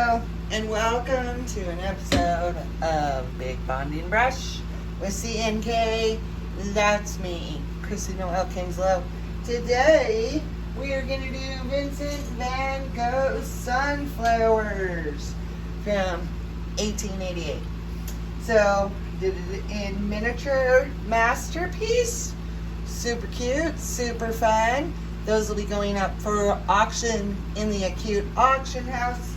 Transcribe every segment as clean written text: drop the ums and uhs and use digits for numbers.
Hello, and welcome to an episode of Big Bonding Brush with CNK. That's me, Chrissy Noel Kingslow. Today, we are going to do Vincent van Gogh's Sunflowers from 1888. So, did it in miniature masterpiece. Super cute, super fun. Those will be going up for auction in the Acute Auction House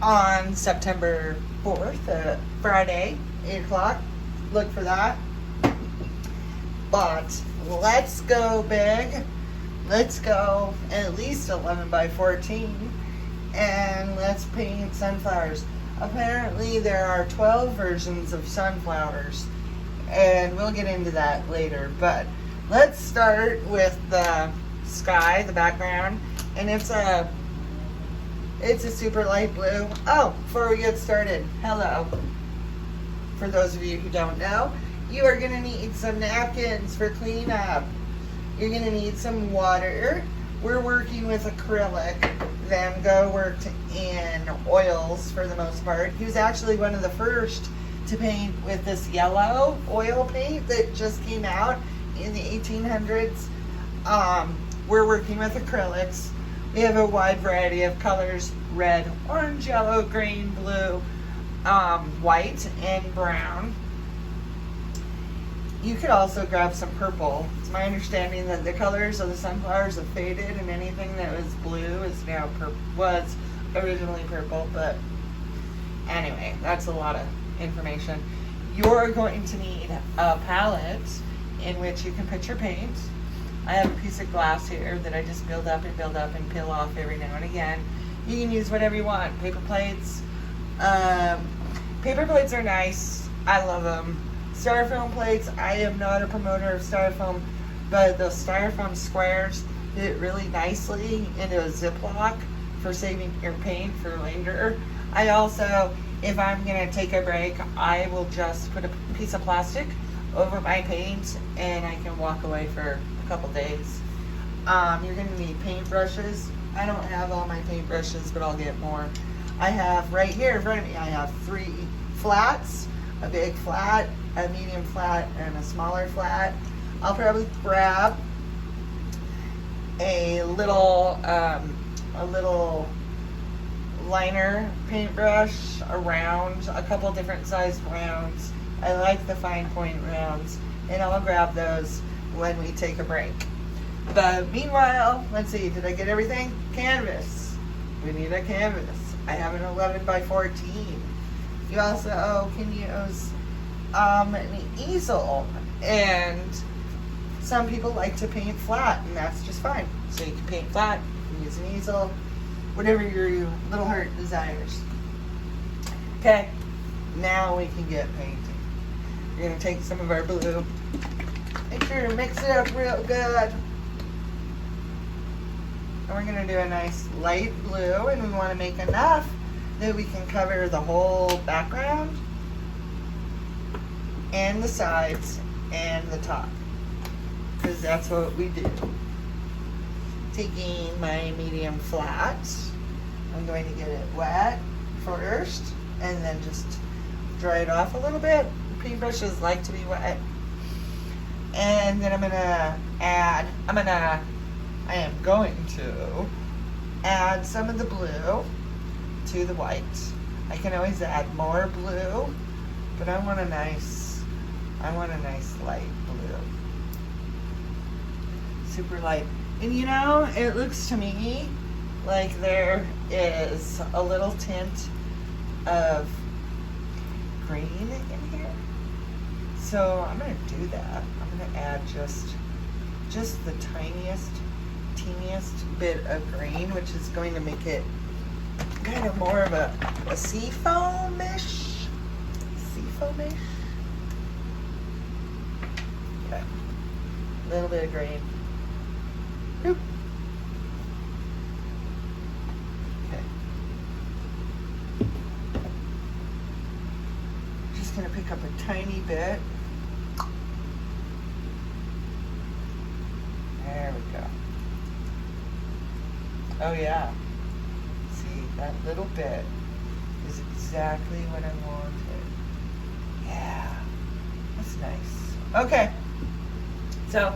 on September 4th, Friday, 8 o'clock. Look for that. But let's go big. Let's go at least 11 by 14. And let's paint sunflowers. Apparently there are 12 versions of sunflowers. And we'll get into that later. But let's start with the sky, the background. And it's a super light blue. Oh, before we get started, hello. For those of you who don't know, you are going to need some napkins for cleanup. You're going to need some water. We're working with acrylic. Van Gogh worked in oils for the most part. He was actually one of the first to paint with this yellow oil paint that just came out in the 1800s. We're working with acrylics. We have a wide variety of colors: red, orange, yellow, green, blue, white, and brown. You could also grab some purple. It's my understanding that the colors of the sunflowers have faded, and anything that was blue is now was originally purple. But anyway, that's a lot of information. You're going to need a palette in which you can put your paint. I have a piece of glass here that I just build up and peel off every now and again. You can use whatever you want. Paper plates. Paper plates are nice. I love them. Styrofoam plates, I am not a promoter of styrofoam, but those styrofoam squares fit really nicely into a Ziploc for saving your paint for later. I also, if I'm going to take a break, I will just put a piece of plastic over my paint and I can walk away for a couple days. You're going to need paintbrushes. I don't have all my paintbrushes, but I'll get more. I have right here in front of me, I have 3 flats, a big flat, a medium flat, and a smaller flat. I'll probably grab a little liner paintbrush, a round, a couple different sized rounds. I like the fine point rounds, and I'll grab those when we take a break. But meanwhile, let's see, did I get everything? Canvas. We need a canvas. I have an 11 by 14. You also can use an easel, and some people like to paint flat, and that's just fine. So you can paint flat, you can use an easel, whatever your little heart desires. Okay, now we can get painting. We're going to take some of our blue. Make sure to mix it up real good. And we're going to do a nice light blue, and we want to make enough that we can cover the whole background and the sides and the top, because that's what we do. Taking my medium flat, I'm going to get it wet first and then just dry it off a little bit. Paintbrushes like to be wet. And then I am going to add some of the blue to the white. I can always add more blue, but I want a nice light blue. Super light. And you know, it looks to me like there is a little tint of green in here. So I'm going to do that. I'm going to add just the teeniest bit of green, which is going to make it kind of more of a seafoamish. Okay. A little bit of green. Boop. Okay. Just going to pick up a tiny bit. There we go. Oh yeah. See? that little bit is exactly what I wanted. Yeah, that's nice. Okay, so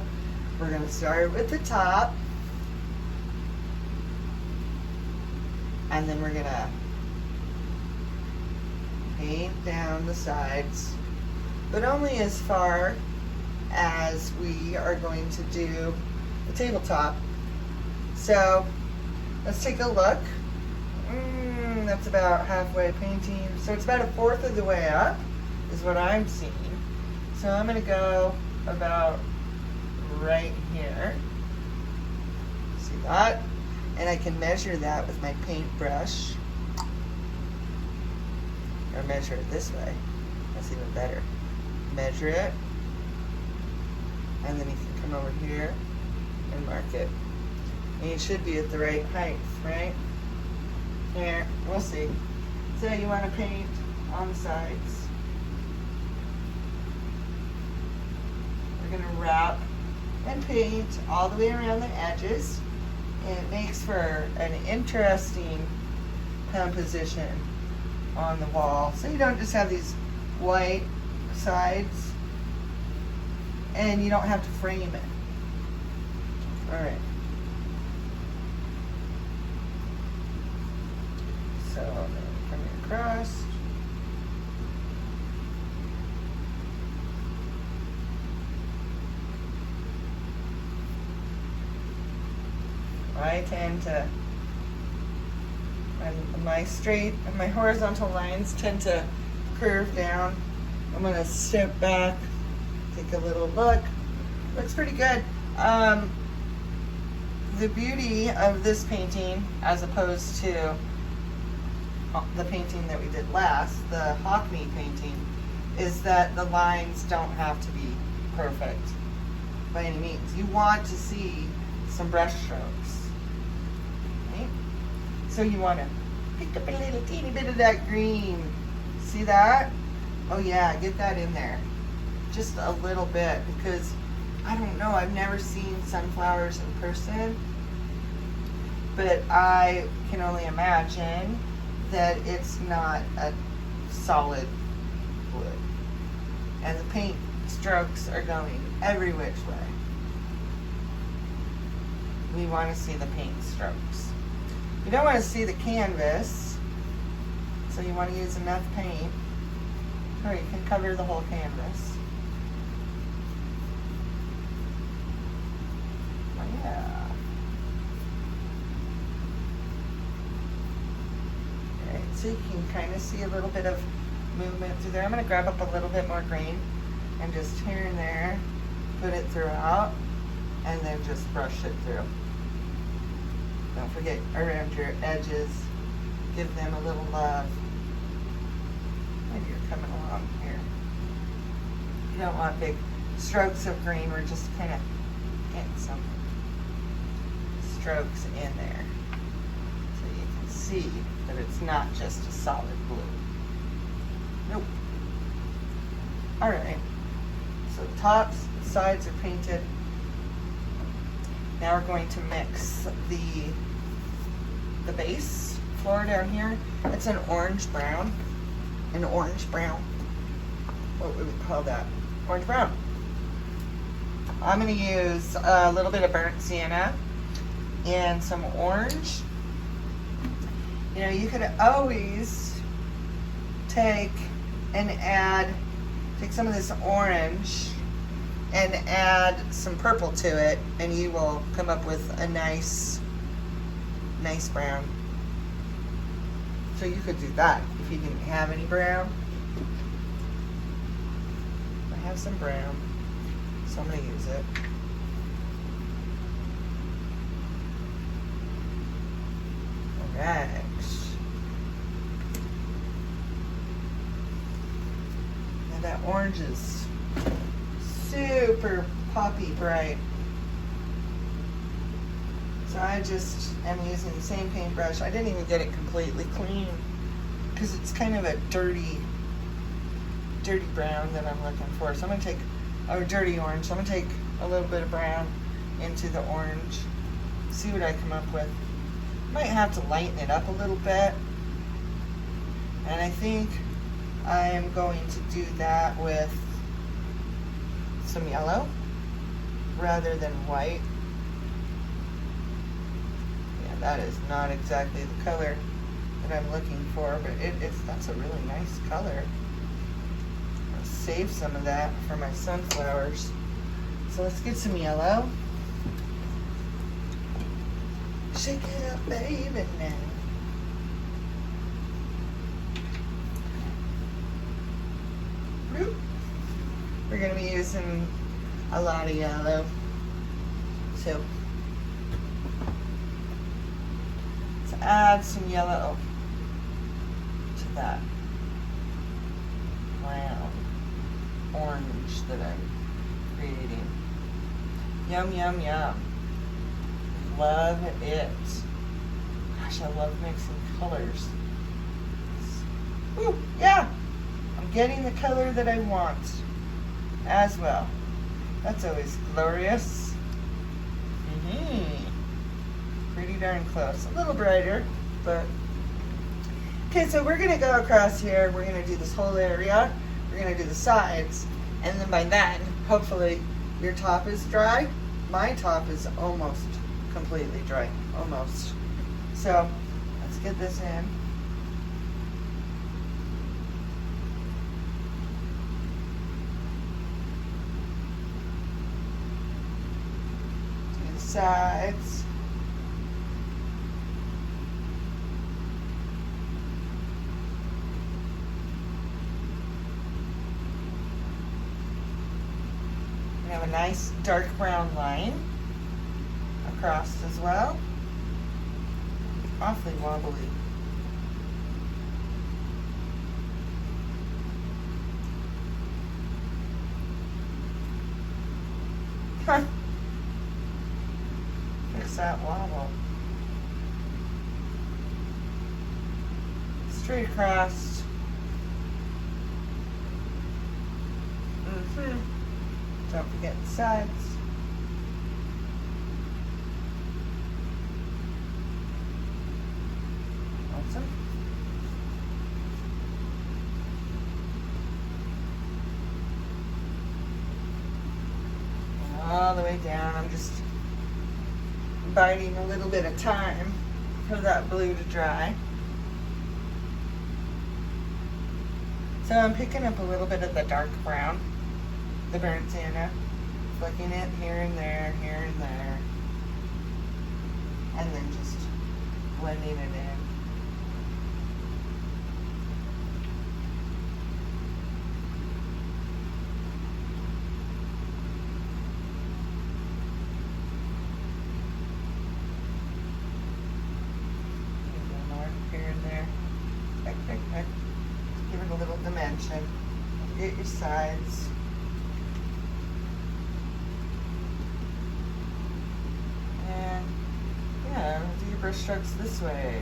we're gonna start with the top, and then we're gonna paint down the sides, but only as far as we are going to do the tabletop. So let's take a look. That's about halfway painting. So it's about 1/4 of the way up is what I'm seeing. So I'm gonna go about right here. See that? And I can measure that with my paintbrush. Or measure it this way. That's even better. Measure it. And then you can come over here and mark it. And you should be at the right height, right? Here, we'll see. So you want to paint on the sides. We're going to wrap and paint all the way around the edges. And it makes for an interesting composition on the wall. So you don't just have these white sides and you don't have to frame it. Alright. So I'm going to come across. I tend to, my horizontal lines tend to curve down. I'm going to step back, take a little look. Looks pretty good. The beauty of this painting, as opposed to the painting that we did last, the Hockney painting, is that the lines don't have to be perfect by any means. You want to see some brush strokes. Right? So you want to pick up a little teeny bit of that green. See that? Oh yeah, get that in there. Just a little bit, because I don't know, I've never seen sunflowers in person, but I can only imagine that it's not a solid blue. And the paint strokes are going every which way. We want to see the paint strokes. You don't want to see the canvas, so you want to use enough paint where you can cover the whole canvas. Oh yeah. Alright, so you can kind of see a little bit of movement through there. I'm going to grab up a little bit more green and just here and there put it throughout, and then just brush it through. Don't forget around your edges, give them a little love. Maybe you're coming along here. You don't want big strokes of green. We're just kind of getting some strokes in there so you can see that it's not just a solid blue. Nope. Alright, so the tops, the sides are painted. Now we're going to mix the base floor down here. It's an orange brown. An orange brown. What would we call that? Orange brown. I'm going to use a little bit of burnt sienna and some orange. You know, you could always take some of this orange and add some purple to it, and you will come up with a nice brown. So you could do that if you didn't have any brown. I have some brown, so I'm going to use it. Alright. Now that orange is super poppy bright. So I just am using the same paintbrush. I didn't even get it completely clean because it's kind of a dirty brown that I'm looking for. So I'm going to take, or dirty orange. So I'm going to take a little bit of brown into the orange, see what I come up with. Might have to lighten it up a little bit And I think I am going to do that with some yellow rather than white. Yeah, that is not exactly the color that I'm looking for, but that's a really nice color. I'll save some of that for my sunflowers. So let's get some yellow. Shake it up, baby, now. We're going to be using a lot of yellow. So let's add some yellow to that brown orange that I'm creating. Yum, yum, yum. Love it. Gosh, I love mixing colors. Ooh, yeah. I'm getting the color that I want as well. That's always glorious. Pretty darn close. A little brighter, but. Okay, so we're gonna go across here. We're gonna do this whole area. We're gonna do the sides. And then by then, hopefully, your top is dry. My top is almost completely dry. Almost. So, let's get this in. Sides. We have a nice dark brown line across as well. Awfully wobbly. Fix that wobble. Straight across. Don't forget the sides. Awesome. All the way down. I'm just biding a little bit of time for that blue to dry. So I'm picking up a little bit of the dark brown, the burnt sienna, flicking it here and there, and then just blending it in. Give it a little dimension. Get your sides. And yeah, do your brush strokes this way.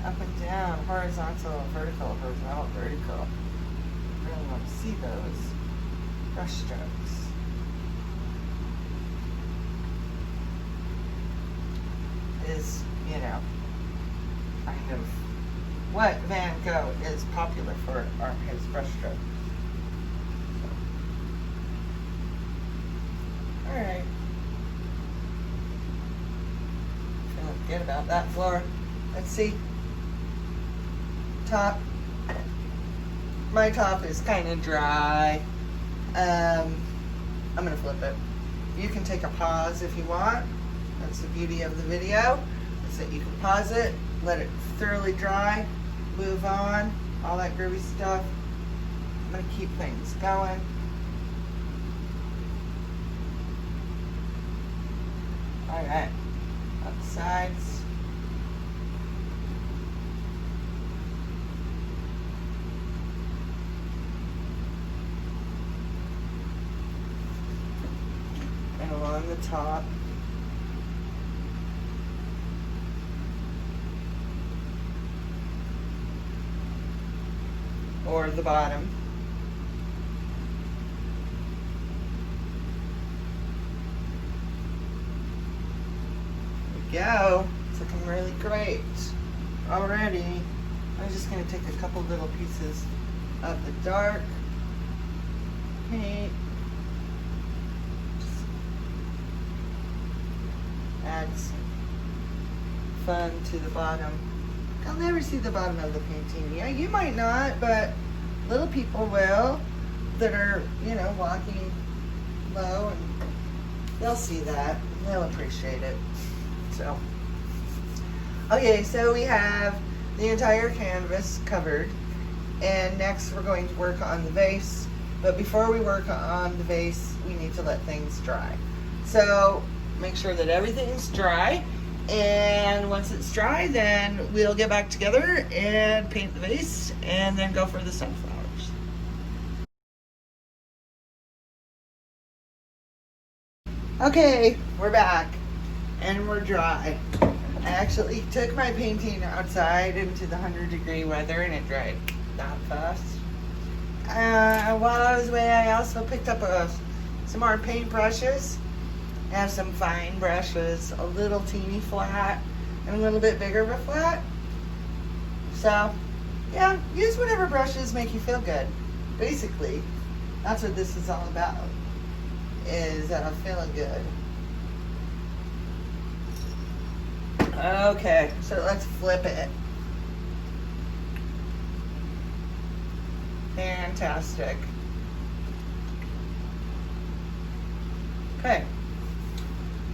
Up and down, horizontal, vertical, horizontal, vertical. Really want to see those brush strokes. Is, you know, kind of what Van Gogh is popular for are his brushstroke. Alright. Feeling good about that floor. Let's see. Top. My top is kind of dry. I'm going to flip it. You can take a pause if you want. That's the beauty of the video. Is that you can pause it, let it thoroughly dry, move on, all that groovy stuff. I'm going to keep things going. Alright, up the sides. And along the top. Or the bottom. There we go. It's looking really great already. I'm just going to take a couple little pieces of the dark paint. Just adds fun to the bottom. I'll never see the bottom of the painting. Yeah, you might not, but little people will that are, you know, walking low, and they'll see that. They'll appreciate it. So, okay, so we have the entire canvas covered, and next we're going to work on the vase. But before we work on the vase, we need to let things dry. So make sure that everything's dry, and once it's dry, then we'll get back together and paint the vase and then go for the sunflowers. Okay, we're back and we're dry. I actually took my painting outside into the 100-degree weather and it dried that fast. While I was away, I also picked up some more paint brushes. I have some fine brushes, a little teeny flat and a little bit bigger of a flat. So, yeah, use whatever brushes make you feel good. Basically, that's what this is all about, is feeling good. Okay, so let's flip it. Fantastic. Okay,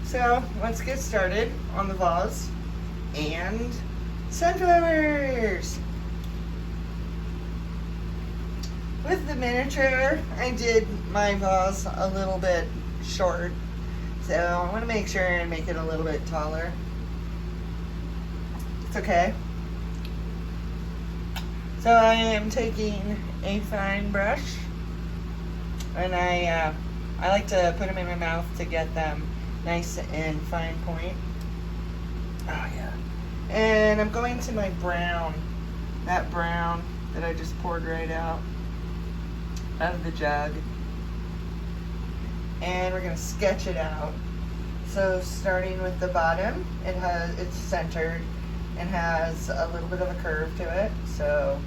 so let's get started on the vase and sunflowers. With the miniature, I did my vase a little bit short, so I want to make sure and make it a little bit taller. It's okay. So I am taking a fine brush, and I like to put them in my mouth to get them nice and fine point. Oh yeah. And I'm going to my brown, that brown that I just poured right out of the jug, and we're going to sketch it out. So starting with the bottom, it's centered and has a little bit of a curve to it. So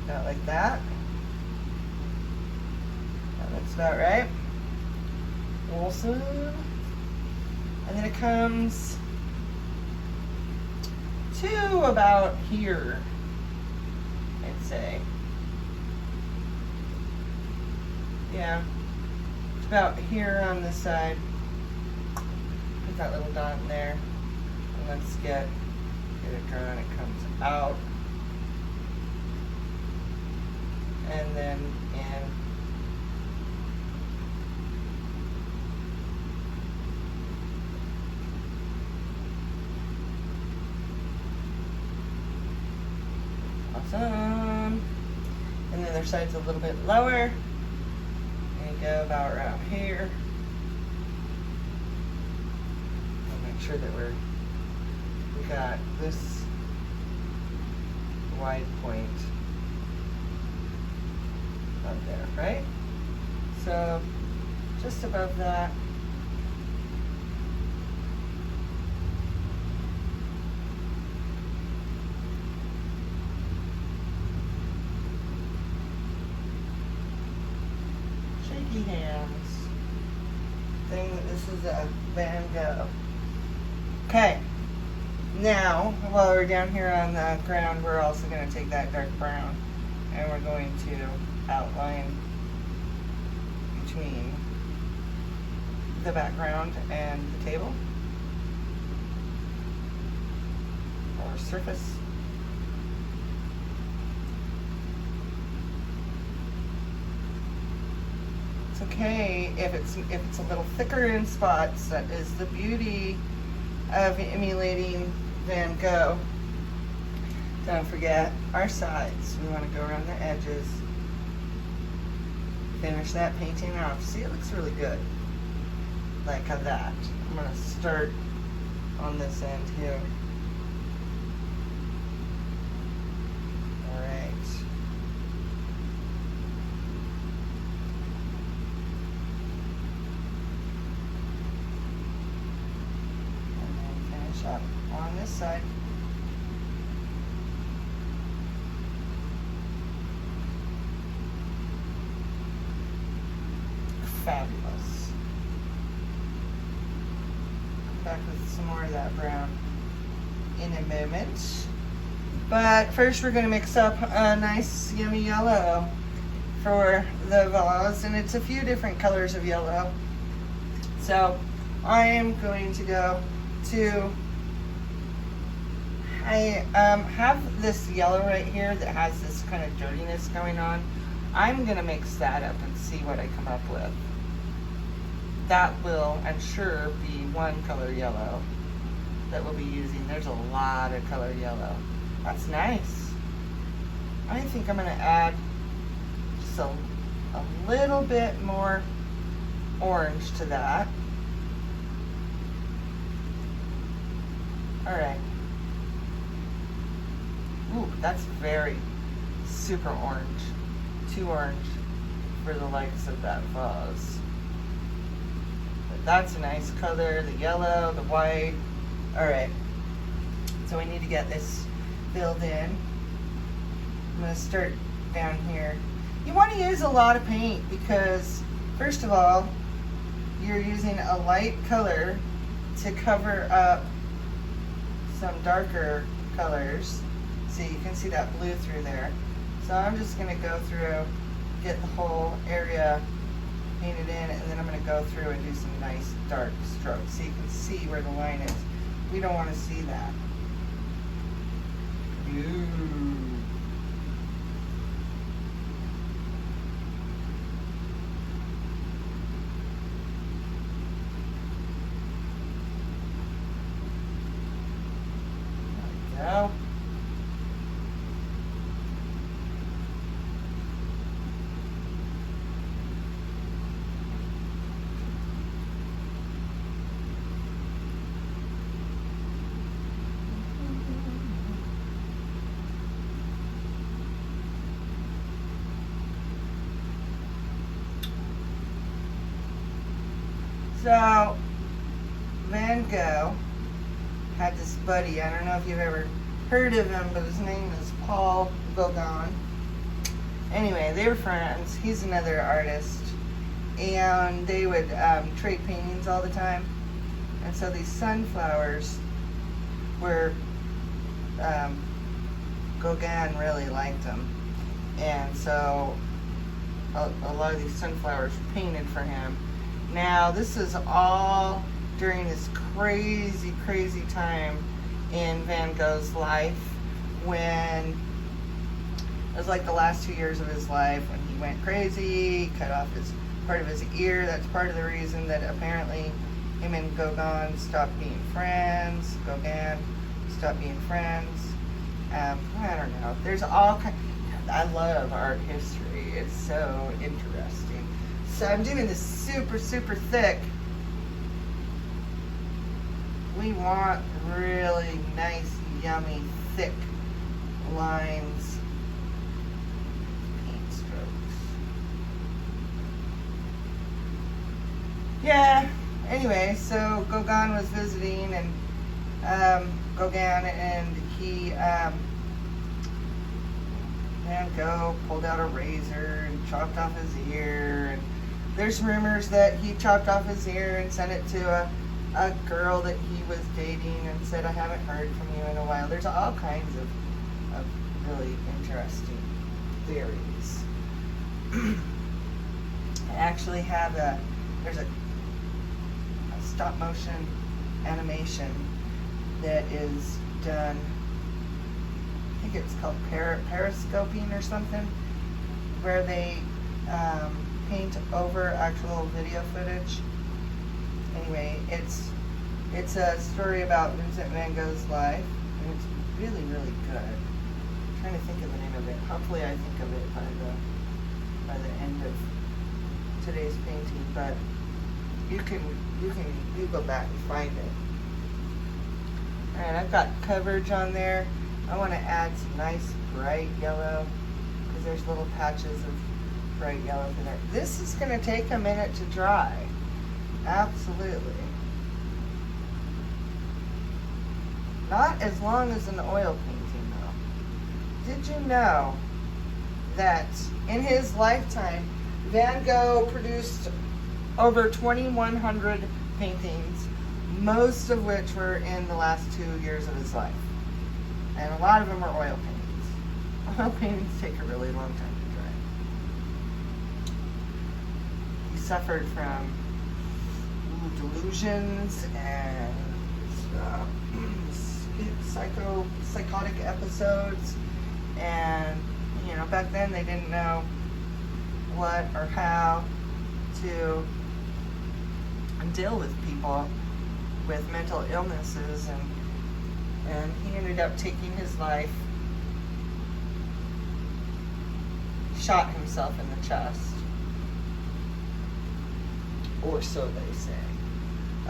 about like that. That looks about right. Awesome. And then it comes to about here, I'd say. Yeah, it's about here on this side. Put that little dot in there, and let's get it drawn. It comes out, and then in. Awesome. And the other side's a little bit lower. And go about around here. And make sure that we got this wide point up there, right? So just above that. Hands. This is a Van Gogh. Okay. Now, while we're down here on the ground, we're also going to take that dark brown and we're going to outline between the background and the table or surface. It's okay if it's a little thicker in spots. That is the beauty of emulating Van Gogh. Don't forget our sides. We want to go around the edges. Finish that painting off. See, it looks really good. Like that. I'm going to start on this end here. Alright. some on this side. Fabulous. Come back with some more of that brown in a moment. But first we're going to mix up a nice yummy yellow for the vase, and it's a few different colors of yellow. So I am going to go to, I have this yellow right here that has this kind of dirtiness going on. I'm going to mix that up and see what I come up with. That will, I'm sure, be one color yellow that we'll be using. There's a lot of color yellow. That's nice. I think I'm going to add just a little bit more orange to that. All right. Ooh, that's very super orange. Too orange for the likes of that vase. But that's a nice color, the yellow, the white. All right. So we need to get this filled in. I'm going to start down here. You want to use a lot of paint because, first of all, you're using a light color to cover up some darker colors. So you can see that blue through there. So I'm just going to go through, get the whole area painted in, and then I'm going to go through and do some nice dark strokes so you can see where the line is. We don't want to see that. Ooh. There we go. So, Van Gogh had this buddy. I don't know if you've ever heard of him, but his name is Paul Gogh. Anyway, they were friends. He's another artist. And they would trade paintings all the time. And so these sunflowers were, Gauguin really liked them. And so a lot of these sunflowers were painted for him. Now, this is all during this crazy, crazy time in Van Gogh's life when it was like the last 2 years of his life when he went crazy, cut off part of his ear. That's part of the reason that apparently him and Gauguin stopped being friends. Gauguin stopped being friends. I don't know. There's all kinds. I love art history. It's so interesting. So I'm doing this super, super thick. We want really nice, yummy, thick lines. Paint strokes. Yeah, anyway, so Gauguin was visiting and Gauguin, and he Van Gogh pulled out a razor and chopped off his ear, and there's rumors that he chopped off his ear and sent it to a girl that he was dating and said, I haven't heard from you in a while. There's all kinds of really interesting theories. I actually have there's a stop motion animation that is done, I think it's called periscoping or something, where they paint over actual video footage. Anyway, it's a story about Vincent van Gogh's life, and it's really, really good. I'm trying to think of the name of it. Hopefully I think of it by the end of today's painting, but you can Google that and find it. Alright, I've got coverage on there. I want to add some nice bright yellow because there's little patches of bright yellow in there. This is going to take a minute to dry. Absolutely. Not as long as an oil painting, though. Did you know that in his lifetime, Van Gogh produced over 2,100 paintings, most of which were in the last 2 years of his life. And a lot of them are oil paintings. Oil paintings take a really long time to dry. He suffered from delusions and psychotic episodes, and back then they didn't know what or how to deal with people with mental illnesses, and he ended up taking his life, shot himself in the chest, or so they say.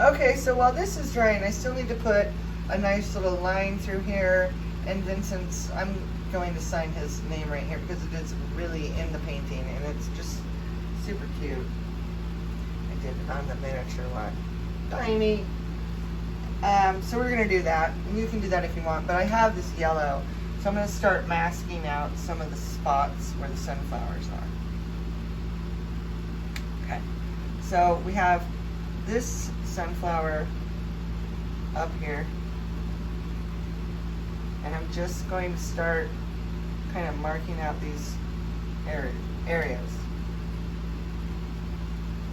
Okay, so while this is drying, I still need to put a nice little line through here, and Vincent's, I'm going to sign his name right here because it is really in the painting, and it's just super cute. I did it on the miniature one. Tiny. So we're going to do that, and you can do that if you want, but I have this yellow, so I'm going to start masking out some of the spots where the sunflowers are. Okay, so we have this sunflower up here, and I'm just going to start kind of marking out these areas.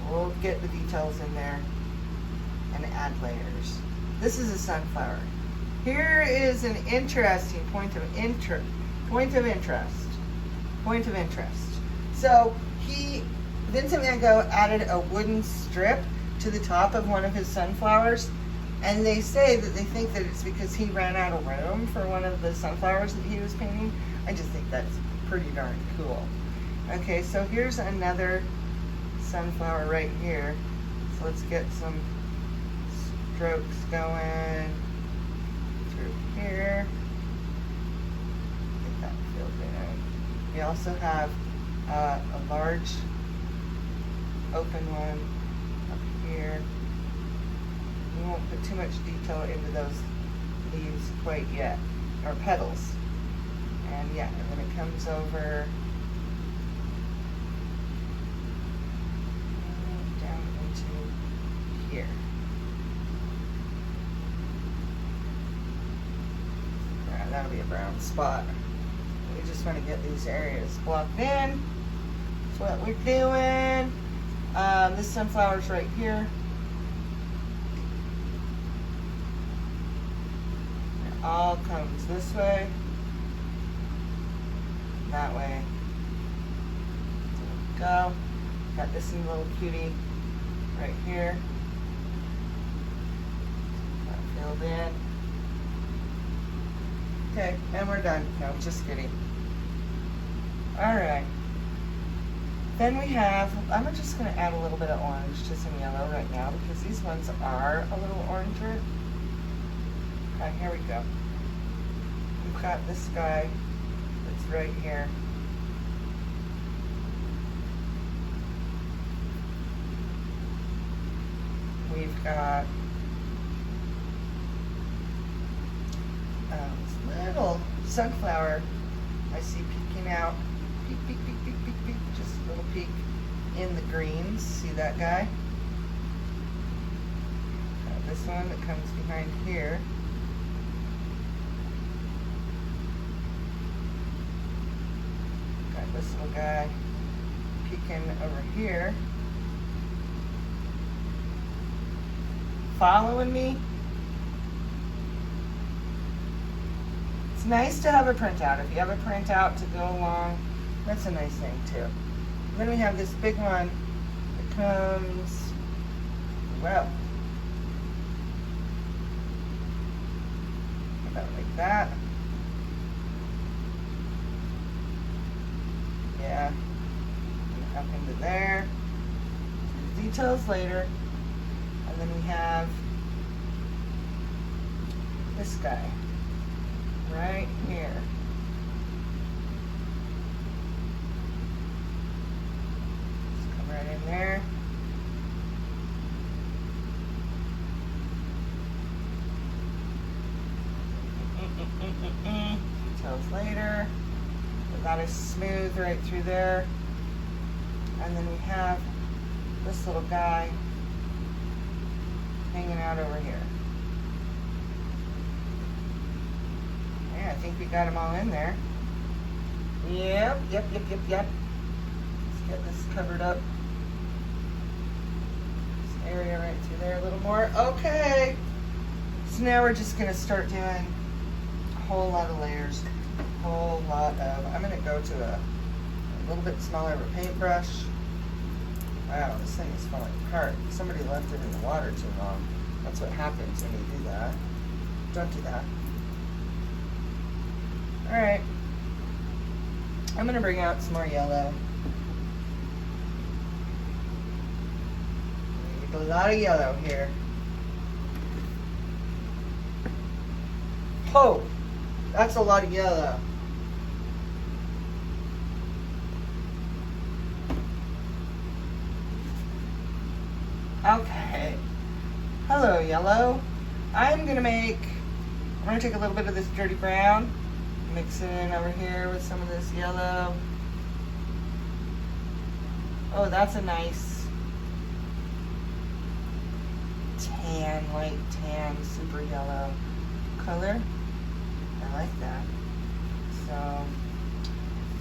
We'll get the details in there and add layers. This is a sunflower. Here is an interesting point of interest. So Vincent van Gogh added a wooden strip to the top of one of his sunflowers, and they say that they think that it's because he ran out of room for one of the sunflowers that he was painting. I just think that's pretty darn cool. Okay, so here's another sunflower right here. So let's get some strokes going through here. Get that filled in. We also have a large open one up here. We won't put too much detail into those leaves quite yet, or petals. And yeah, and then it comes over down into here. That'll be a brown spot. We just want to get these areas blocked in. That's what we're doing. This sunflower's right here. It all comes this way, that way. So go. Got this little cutie right here. Got filled in. Okay, and we're done. No, just kidding. Alright. Then we have, I'm just going to add a little bit of orange to some yellow right now because these ones are a little oranger. Okay, here we go. We've got this guy that's right here. We've got this little sunflower I see peeking out. Peek, peek, peek, peek, peek, peek. Just a little peek in the greens. See that guy? Got this one that comes behind here. Got this little guy peeking over here. Following me? It's nice to have a printout. If you have a printout to go along, that's a nice thing too. Then we have this big one that comes, well, about like that. Yeah, and up into there. Details later. And then we have this guy right here. Just come right in there. Details later. That is smooth right through there. And then we have this little guy hanging out over here. Yeah, I think we got them all in there. Yep. Let's get this covered up. This area right through there a little more. Okay. So now we're just gonna start doing a whole lot of layers. I'm gonna go to a little bit smaller of a paintbrush. Wow, this thing is falling apart. Somebody left it in the water too long. That's what happens when you do that. Don't do that. Alright. I'm gonna bring out some more yellow. We need a lot of yellow here. Oh! That's a lot of yellow. Okay. Hello, yellow. I'm gonna take a little bit of this dirty brown, mix it in over here with some of this yellow. Oh, that's a nice tan, light tan, super yellow color. I like that. So,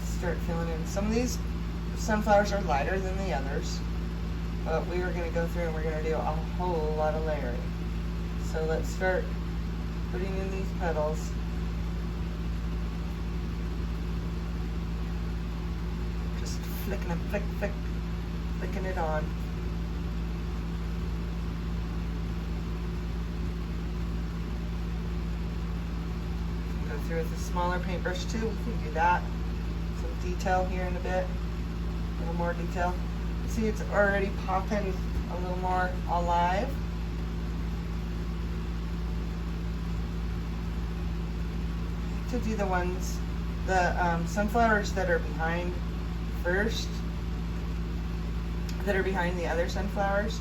start filling in. Some of these sunflowers are lighter than the others, but we are going to go through and we're going to do a whole lot of layering. So let's start putting in these petals. Just flicking them, flicking it on. Go through with a smaller paintbrush too. We can do that. Some detail here in a bit. A little more detail. See, it's already popping a little more alive. To do the sunflowers that are behind first, that are behind the other sunflowers.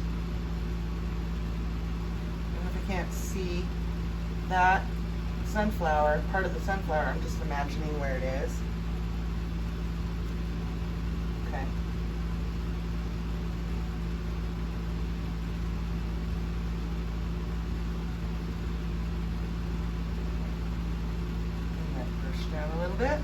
And if I can't see that sunflower, part of the sunflower, I'm just imagining where it is. Okay. Down a little bit.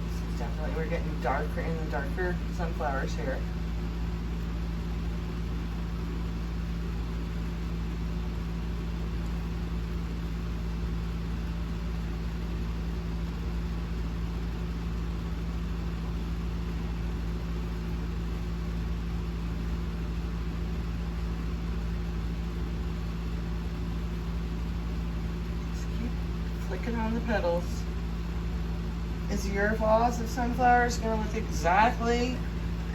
This is definitely, we're getting darker in the darker sunflowers here. Flicking on the petals. Is your vase of sunflowers going to look exactly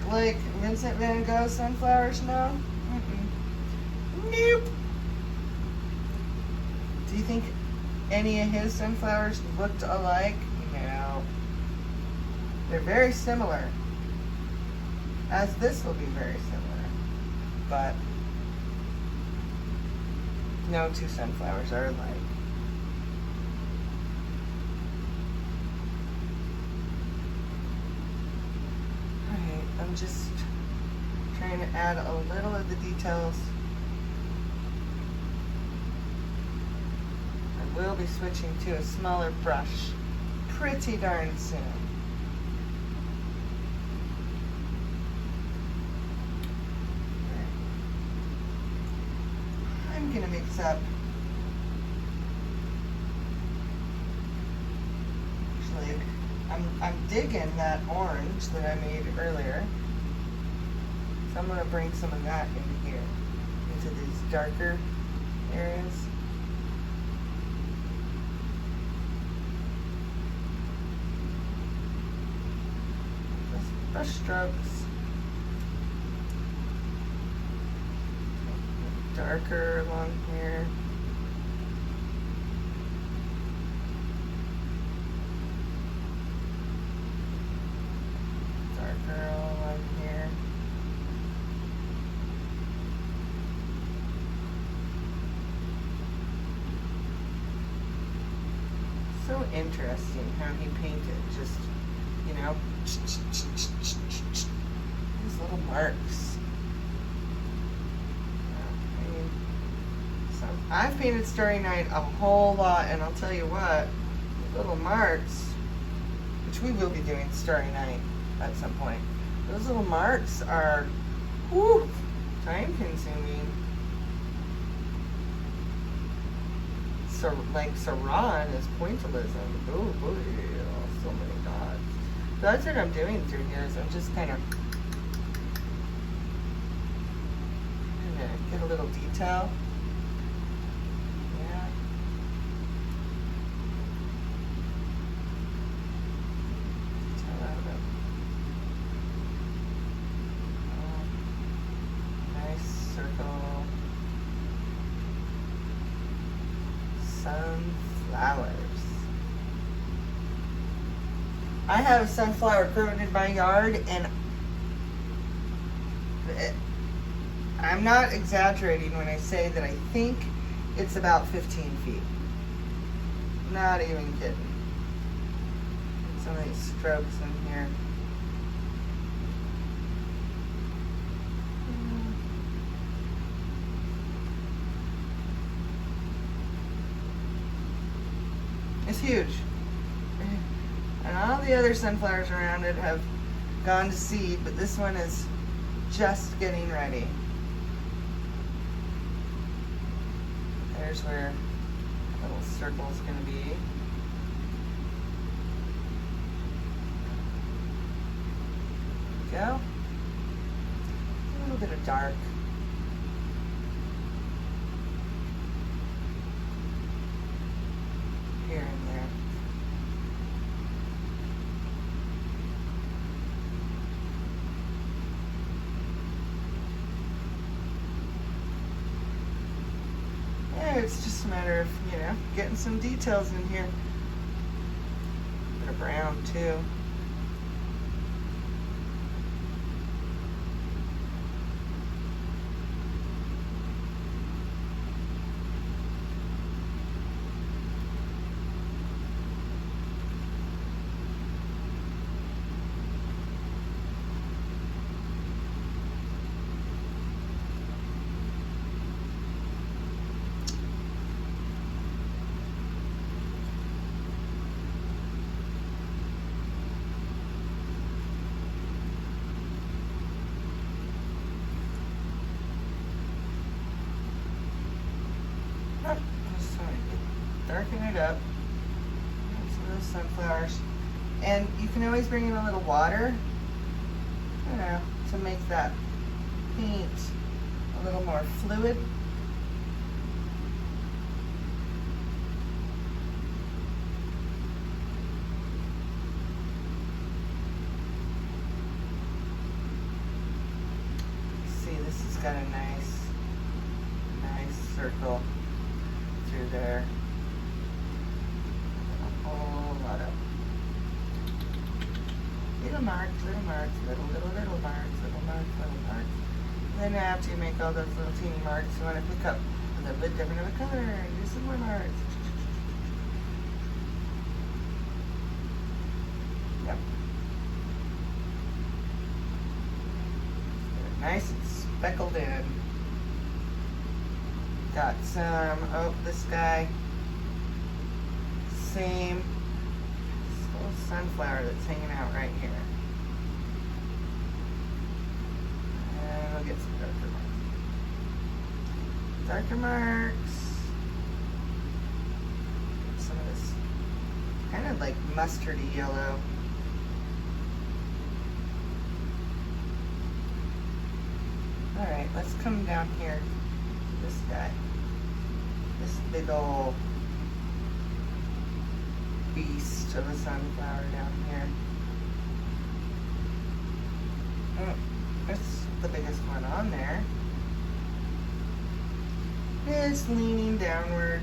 like Vincent van Gogh's sunflowers? No? Nope. Do you think any of his sunflowers looked alike? No. They're very similar. As this will be very similar. But no two sunflowers are alike. I'm just trying to add a little of the details. I will be switching to a smaller brush pretty darn soon. I'm gonna mix up, actually, I'm digging that orange that I made earlier. So I'm going to bring some of that in here, into these darker areas. Just brush strokes. darker along here. Darker along here. So interesting how he painted, just, you know, these little marks. I mean, so I've painted Starry Night a whole lot, and I'll tell you what, little marks, which we will be doing Starry Night at some point. Those little marks are, whew, time consuming. So, like Saran is pointillism. Oh boy, so many dots. That's what I'm doing through here, is I'm just kind of get a little detail. Yeah. Detail out of it. Nice circle. Sunflowers. I have a sunflower growing in my yard, and I'm not exaggerating when I say that I think it's about 15 feet. Not even kidding. Some of these strokes in here. It's huge. And all the other sunflowers around it have gone to seed, but this one is just getting ready. There's where the little circle is going to be. There we go. A little bit of dark. Here and there. Yeah, it's just a matter of, you know, getting some details in here. A bit of brown too. Darken it up. Some of those sunflowers. And you can always bring in a little water, you know, to make that paint a little more fluid. See, this has got a nice circle through there. Little marks, little marks, little marks, little marks, little marks. And then after you make all those little teeny marks, you want to pick up a little bit different of a color and do some more marks. Yep. Get it nice and speckled in. Got some, oh, this guy, same. Sunflower that's hanging out right here. And we'll get some darker marks. Darker marks. Some of this kind of like mustardy yellow. Alright, let's come down here to this guy. This big old beast of a sunflower down here. Oh, that's the biggest one on there. just leaning downward.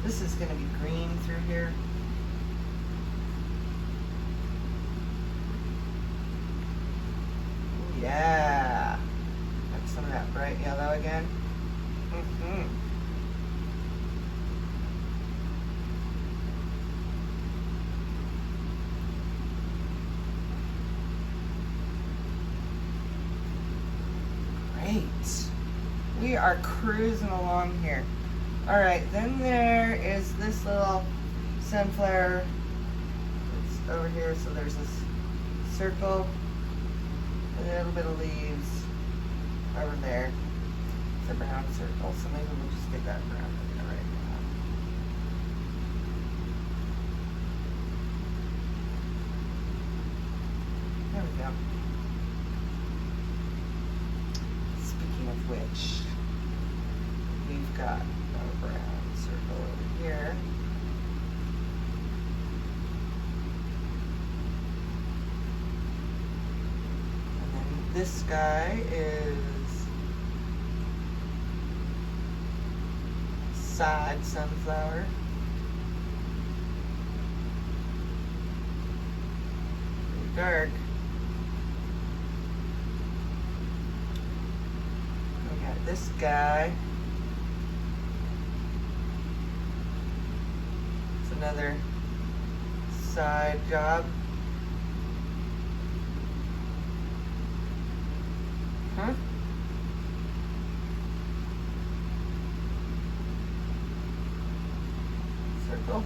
This is going to be green through here. Ooh, yeah. That's some of that bright yellow again. Great. We are cruising along here. All right, then there is this little sunflower. It's over here, so there's this circle, a little bit of leaves over there. It's a brown circle, so maybe we'll just get that brown in there right now. There we go. Speaking of which, we've got a brown circle over here. And then this guy is side sunflower. Pretty dark. We got this guy. It's another side job. Huh? Circle.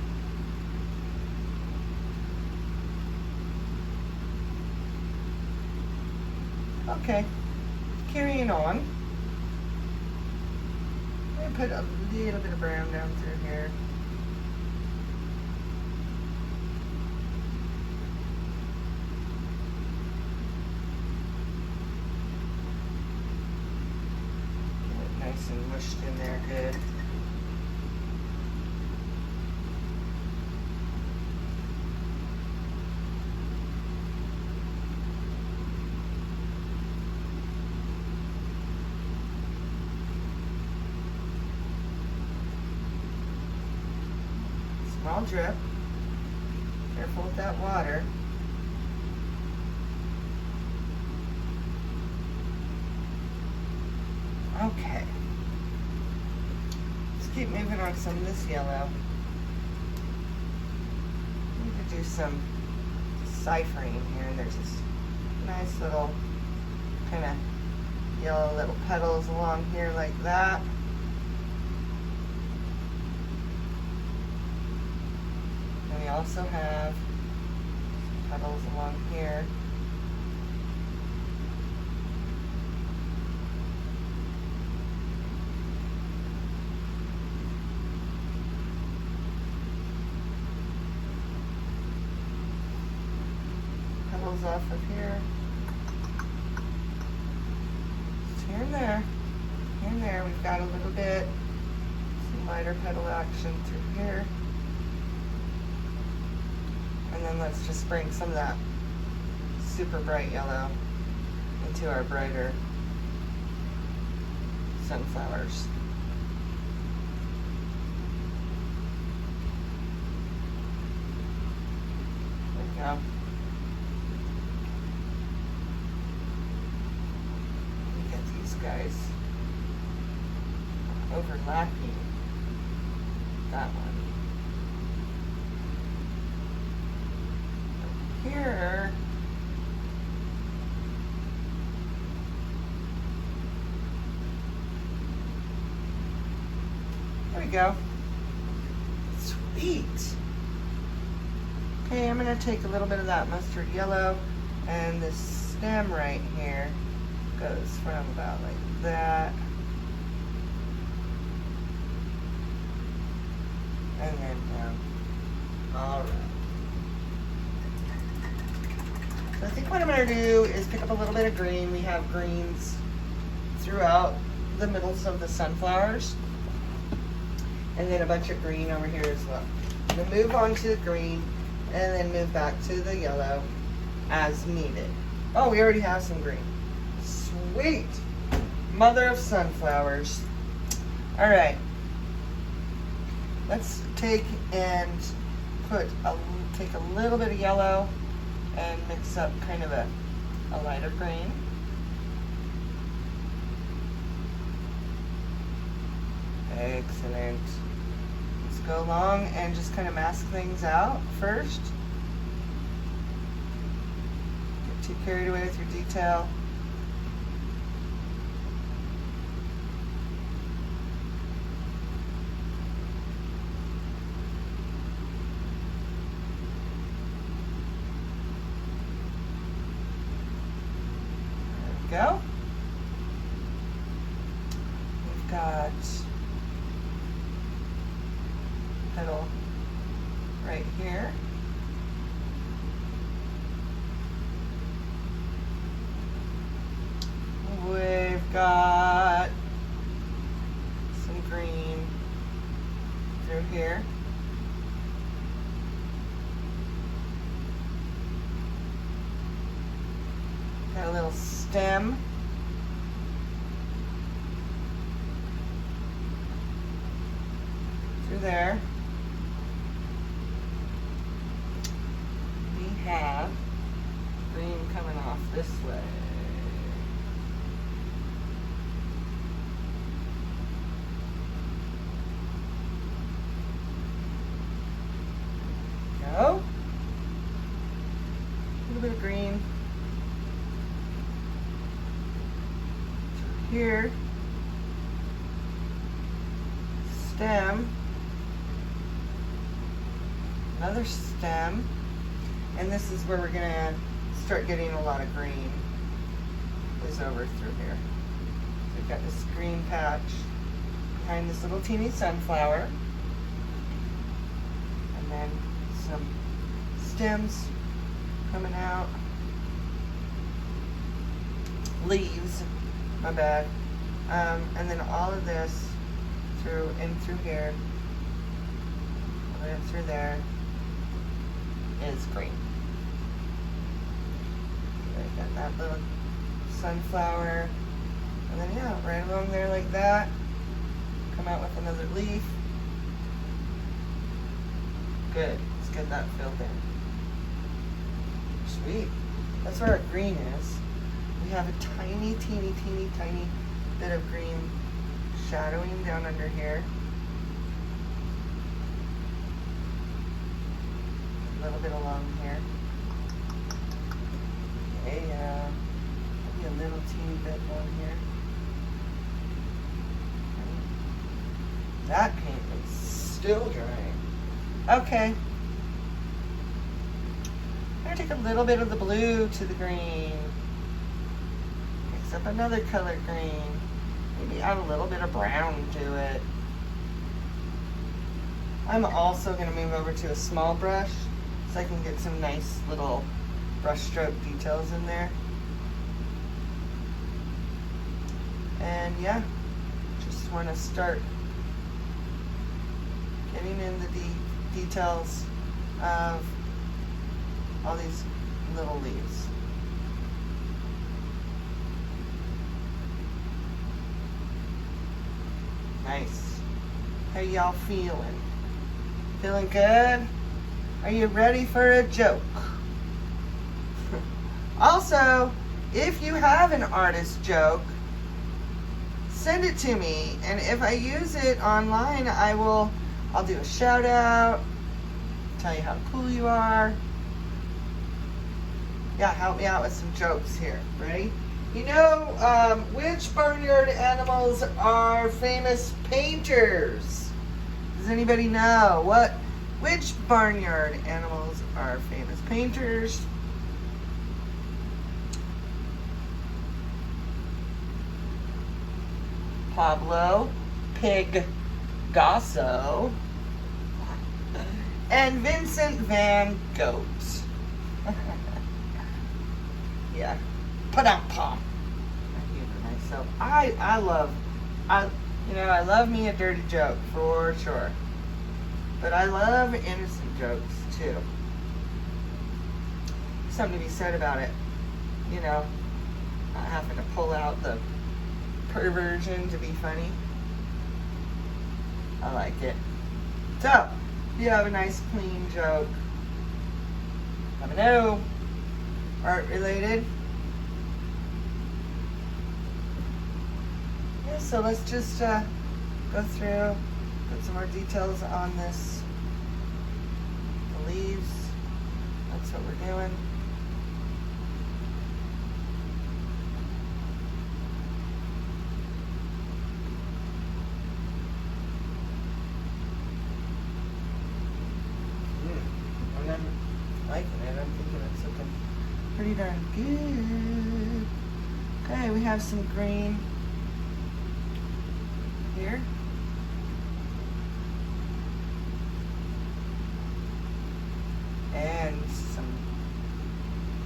Okay, carrying on. I'm going to put a little bit of brown down through here. Get it nice and mushed in there good. Small drip. Careful with that water. Okay. Let's keep moving on some of this yellow. We need to do some deciphering here. There's this nice little kind of yellow little petals along here like that. We also have petals along here. Petals off of here. Just here and there. Here and there. We've got a little bit, some lighter petal action through here. And then let's just bring some of that super bright yellow into our brighter sunflowers. There we go. Look at these guys overlapping that one. Here, there we go. Sweet. Okay, I'm going to take a little bit of that mustard yellow, and this stem right here goes from about like that, and then down. All right. I think what I'm going to do is pick up a little bit of green. We have greens throughout the middles of the sunflowers. And then a bunch of green over here as well. I'm going to move on to the green and then move back to the yellow as needed. Oh, we already have some green. Sweet. Mother of sunflowers. All right. Let's take and take a little bit of yellow and mix up kind of a lighter green. Excellent. Let's go along and just kind of mask things out first. Get too carried away with your detail. Go. We've got petal right here. We've got some green through here. Got a little stem. Through there. We have green coming off this way. Go. A little bit of green. Here, stem, another stem, and this is where we're going to start getting a lot of green, is over through here. So we've got this green patch behind this little teeny sunflower, and then some stems coming out, leaves. My bad. And then all of this through here, all the way up through there, is green. We've got that little sunflower, and then yeah, right along there like that. Come out with another leaf. Good. Let's get that filled in. Sweet. That's where our green is. We have a tiny bit of green shadowing down under here. A little bit along here. Okay, maybe a little teeny bit on here. That paint is still drying. Okay. I'm gonna take a little bit of the blue to the green. Up another color green, maybe add a little bit of brown to it. I'm also going to move over to a small brush so I can get some nice little brush stroke details in there. And yeah, just want to start getting in the details of all these little leaves. Nice. How y'all feeling? Feeling good? Are you ready for a joke? Also, if you have an artist joke, send it to me, and if I use it online, I'll do a shout out, tell you how cool you are. Yeah, help me out with some jokes here. Ready? You know, which barnyard animals are famous painters? Does anybody know which barnyard animals are famous painters? Pablo Picasso and Vincent van Gogh. Yeah. Put out palm. I humor myself. I love me a dirty joke for sure. But I love innocent jokes too. Something to be said about it. You know, not having to pull out the perversion to be funny. I like it. So, if you have a nice clean joke, let me know. Art related. Yeah, so let's just go through, put some more details on this. The leaves. That's what we're doing. I'm liking it. I'm thinking it's looking pretty darn good. Okay, we have some green here. And some,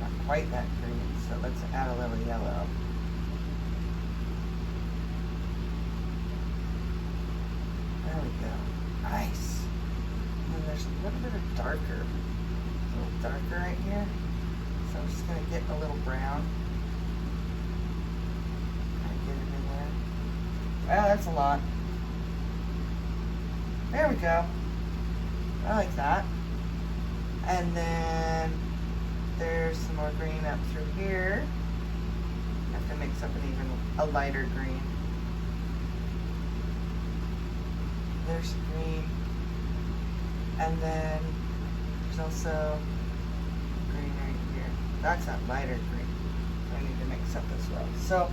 not quite that green, so let's add a little yellow. There we go. Nice. And then there's a little bit of darker. A little darker right here. So I'm just going to get a little brown. Kind of get it in there. Wow, that's a lot. There we go. I like that. And then there's some more green up through here. I have to mix up a lighter green. There's green. And then there's also green right here. That's that lighter green. I need to mix up as well. So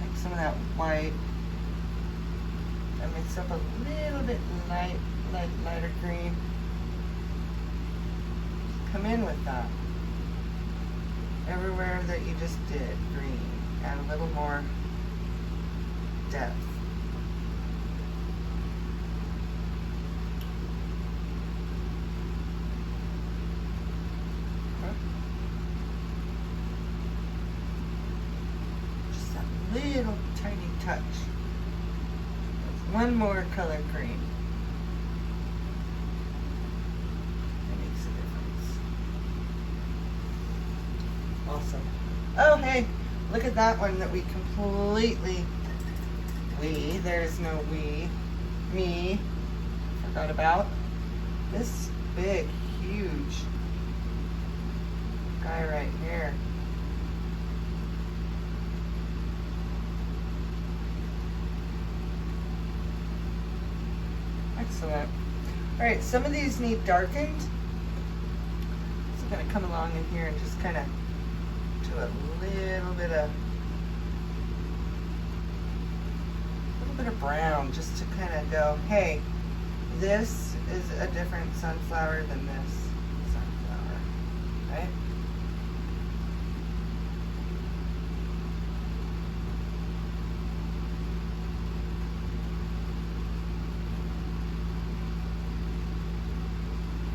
take some of that white and mix up a little bit lighter green. Come in with that. Everywhere that you just did, green. Add a little more depth. Just that little tiny touch. One more color green. Awesome. Oh, hey, look at that one that we completely, there's no me, forgot about. This big, huge guy right here. Excellent. All right, some of these need darkened. So I'm gonna come along in here and just kind of do a little bit of brown, just to kind of go, hey, this is a different sunflower than this sunflower, right?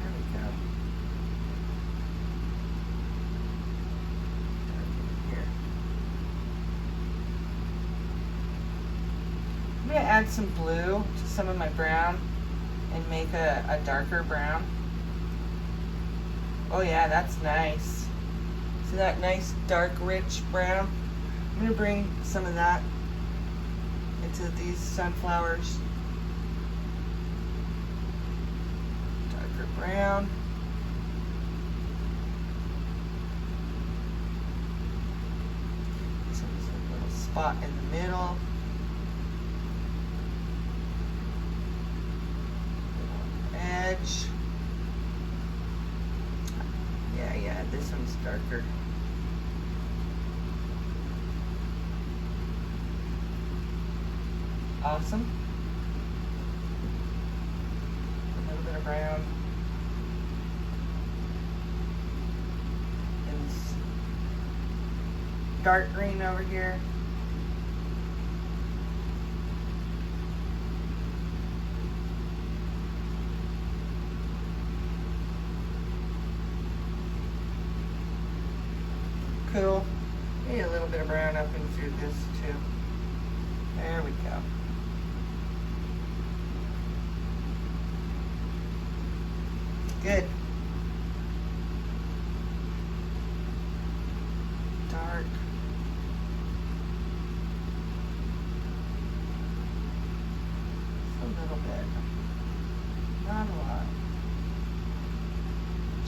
There we go. Here. I'm going to add some blue to some of my brown and make a darker brown. Oh yeah, that's nice. See that nice dark rich brown? I'm going to bring some of that into these sunflowers. Darker brown. So there's a little spot in the middle. Edge. Yeah, this one's darker. Awesome. A little bit of brown. And this dark green over here. Cool. Maybe a little bit of brown up and through this too. There we go. Good. Dark.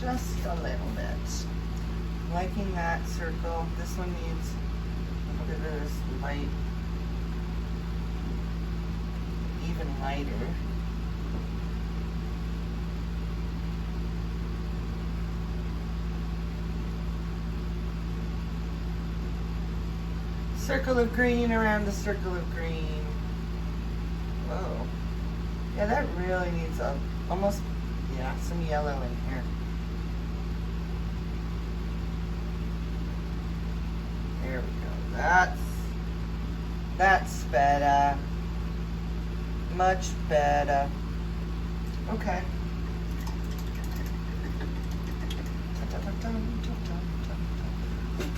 just a little bit. Liking that circle. This one needs a little bit of this light, even lighter. Circle of green around the circle of green. Whoa. Yeah, that really needs almost, yeah, some yellow in here. There we go. That's better. Much better. Okay.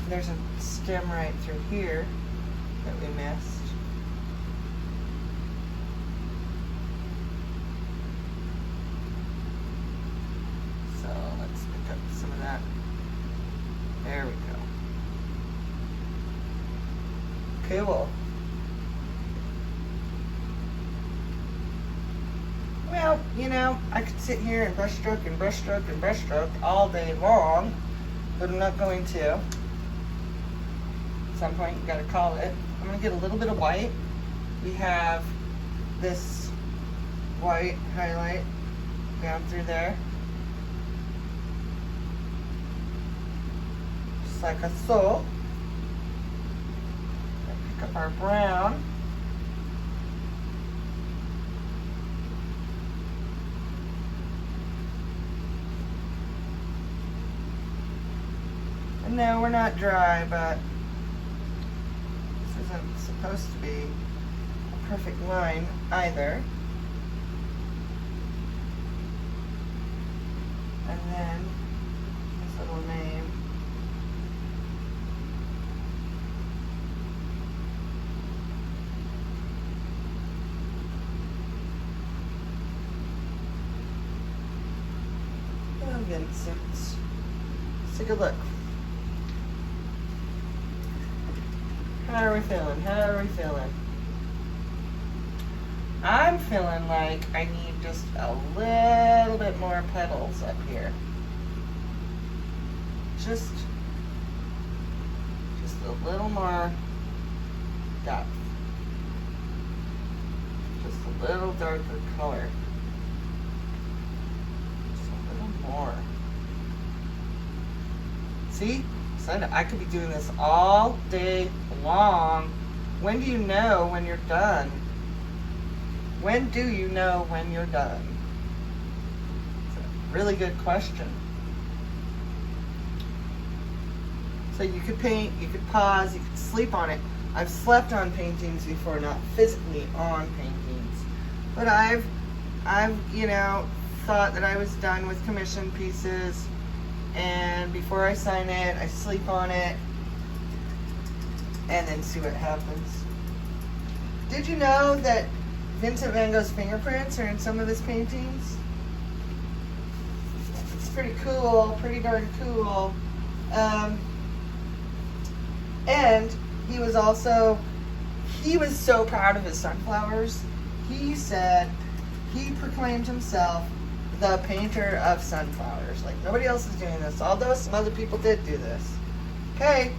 There's a stem right through here that we missed. So let's pick up some of that. There we go. Cool. Well, you know, I could sit here and brushstroke and brushstroke and brushstroke all day long, but I'm not going to. At some point, you gotta call it. I'm gonna get a little bit of white. We have this white highlight down through there. Just like so. Pick up our brown. And no, we're not dry, but this isn't supposed to be a perfect line either. And then this little name. Oh, Vincent. Let's take a look. How are we feeling? How are we feeling? I'm feeling like I need just a little bit more petals up here. Just a little more depth. Just a little darker color. Just a little more. See? I could be doing this all day long. When do you know when you're done? When do you know when you're done? It's a really good question. So you could paint, you could pause, you could sleep on it. I've slept on paintings before, not physically on paintings. But I've you know, thought that I was done with commission pieces. And before I sign it, I sleep on it and then see what happens. Did you know that Vincent van Gogh's fingerprints are in some of his paintings? It's pretty cool, pretty darn cool. And he was so proud of his sunflowers. He said, he proclaimed himself the painter of sunflowers. Like, nobody else is doing this, although some other people did do this. Okay,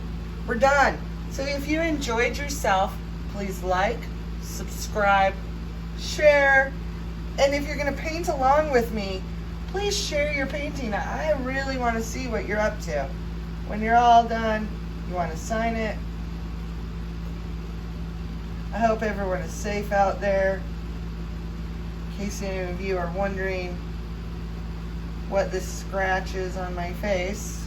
we're done. So if you enjoyed yourself, please like, subscribe, share, and if you're gonna paint along with me, please share your painting. I really want to see what you're up to. When you're all done, you want to sign it. I hope everyone is safe out there. In case any of you are wondering what this scratch is on my face,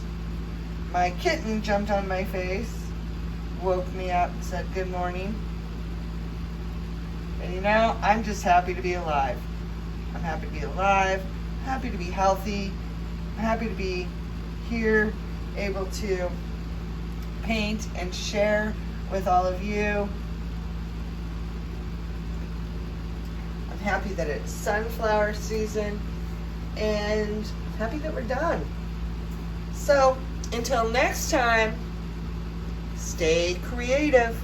my kitten jumped on my face, woke me up and said good morning. And you know, I'm just happy to be alive. I'm happy to be alive, happy to be healthy, I'm happy to be here, able to paint and share with all of you. I'm happy that it's sunflower season, and I'm happy that we're done. So, until next time, stay creative.